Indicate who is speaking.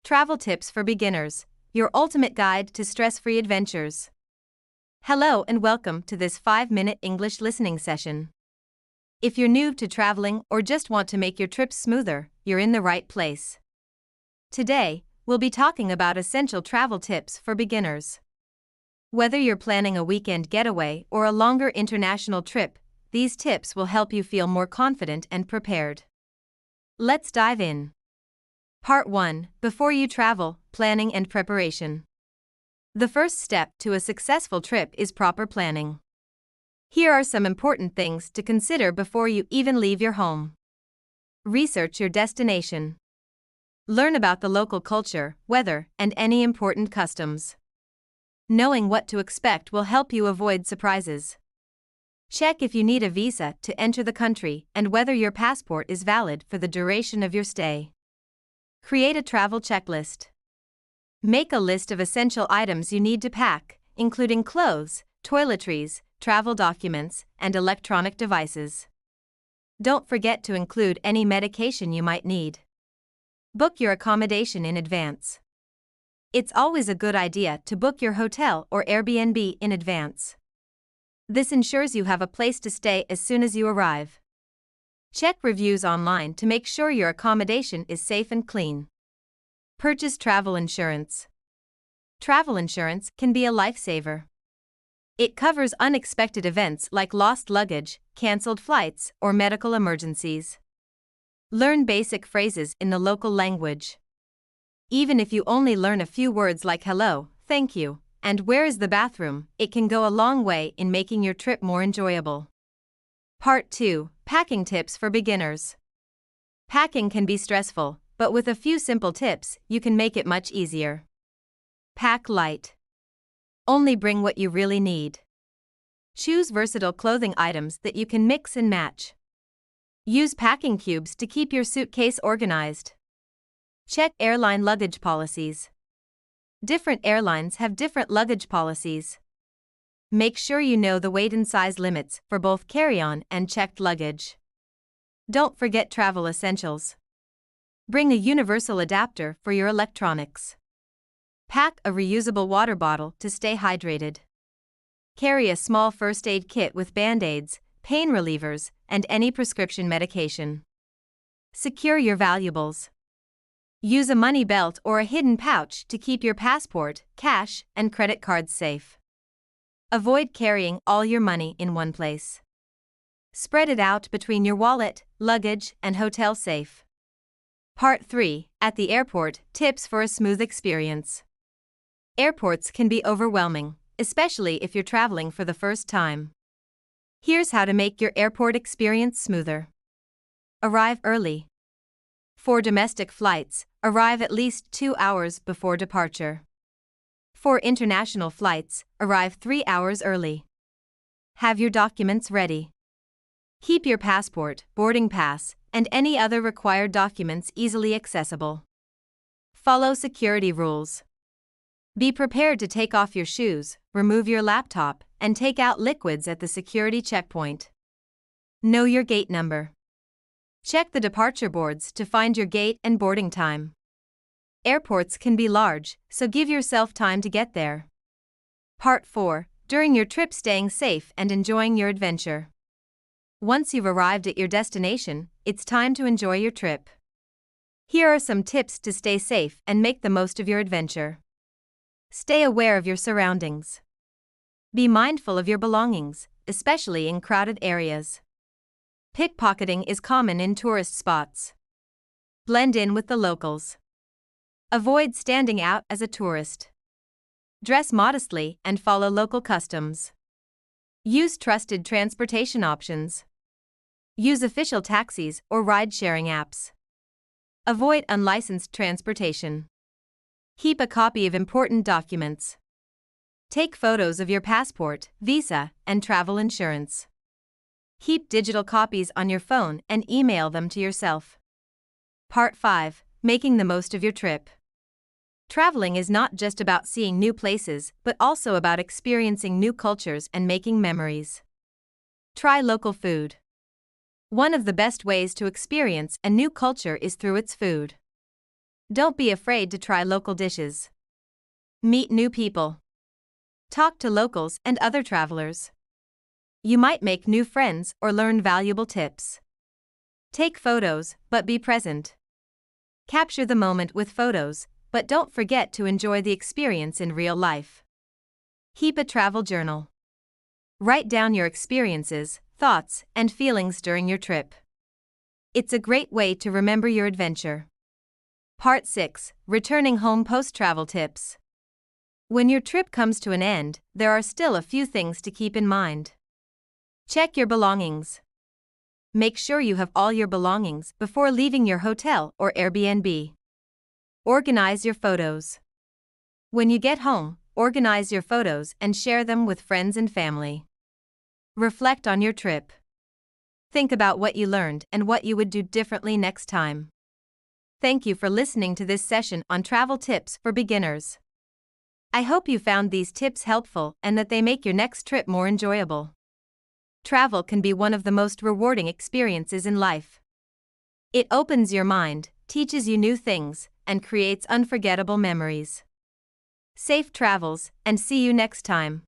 Speaker 1: Travel Tips for Beginners, your ultimate guide to stress-free adventures. Hello and welcome to this 5-minute English listening session. If you're new to traveling or just want to make your trips smoother, you're in the right place. Today, we'll be talking about essential travel tips for beginners. Whether you're planning a weekend getaway or a longer international trip, these tips will help you feel more confident and prepared. Let's dive in. Part 1. Before you travel, planning and preparation. The first step to a successful trip is proper planning. Here are some important things to consider before you even leave your home. Research your destination. Learn about the local culture, weather, and any important customs. Knowing what to expect will help you avoid surprises. Check if you need a visa to enter the country and whether your passport is valid for the duration of your stay. Create a travel checklist. Make a list of essential items you need to pack, including clothes, toiletries, travel documents, and electronic devices. Don't forget to include any medication you might need. Book your accommodation in advance. It's always a good idea to book your hotel or Airbnb in advance. This ensures you have a place to stay as soon as you arrive. Check reviews online to make sure your accommodation is safe and clean. Purchase travel insurance. Travel insurance can be a lifesaver. It covers unexpected events like lost luggage, canceled flights, or medical emergencies. Learn basic phrases in the local language. Even if you only learn a few words like hello, thank you, and where is the bathroom, it can go a long way in making your trip more enjoyable. Part 2. Packing tips for beginners. Packing can be stressful, but with a few simple tips, you can make it much easier. Pack light. Only bring what you really need. Choose versatile clothing items that you can mix and match. Use packing cubes to keep your suitcase organized. Check airline luggage policies. Different airlines have different luggage policies. Make sure you know the weight and size limits for both carry-on and checked luggage. Don't forget travel essentials. Bring a universal adapter for your electronics. Pack a reusable water bottle to stay hydrated. Carry a small first aid kit with band-aids, pain relievers, and any prescription medication. Secure your valuables. Use a money belt or a hidden pouch to keep your passport, cash, and credit cards safe. Avoid carrying all your money in one place. Spread it out between your wallet, luggage, and hotel safe. Part 3. At the airport, tips for a smooth experience. Airports can be overwhelming, especially if you're traveling for the first time. Here's how to make your airport experience smoother. Arrive early. For domestic flights, arrive at least 2 hours before departure. For international flights, arrive 3 hours early. Have your documents ready. Keep your passport, boarding pass, and any other required documents easily accessible. Follow security rules. Be prepared to take off your shoes, remove your laptop, and take out liquids at the security checkpoint. Know your gate number. Check the departure boards to find your gate and boarding time. Airports can be large, so give yourself time to get there. Part 4. During your trip, staying safe and enjoying your adventure. Once you've arrived at your destination, it's time to enjoy your trip. Here are some tips to stay safe and make the most of your adventure. Stay aware of your surroundings. Be mindful of your belongings, especially in crowded areas. Pickpocketing is common in tourist spots. Blend in with the locals. Avoid standing out as a tourist. Dress modestly and follow local customs. Use trusted transportation options. Use official taxis or ride-sharing apps. Avoid unlicensed transportation. Keep a copy of important documents. Take photos of your passport, visa, and travel insurance. Keep digital copies on your phone and email them to yourself. Part 5. Making the most of your trip. Traveling is not just about seeing new places, but also about experiencing new cultures and making memories. Try local food. One of the best ways to experience a new culture is through its food. Don't be afraid to try local dishes. Meet new people. Talk to locals and other travelers. You might make new friends or learn valuable tips. Take photos, but be present. Capture the moment with photos, but don't forget to enjoy the experience in real life. Keep a travel journal. Write down your experiences, thoughts, and feelings during your trip. It's a great way to remember your adventure. Part 6. Returning home post-travel tips. When your trip comes to an end, there are still a few things to keep in mind. Check your belongings. Make sure you have all your belongings before leaving your hotel or Airbnb. Organize your photos. When you get home, organize your photos and share them with friends and family. Reflect on your trip. Think about what you learned and what you would do differently next time. Thank you for listening to this session on travel tips for beginners. I hope you found these tips helpful and that they make your next trip more enjoyable. Travel can be one of the most rewarding experiences in life. It opens your mind, teaches you new things, and creates unforgettable memories. Safe travels, and see you next time.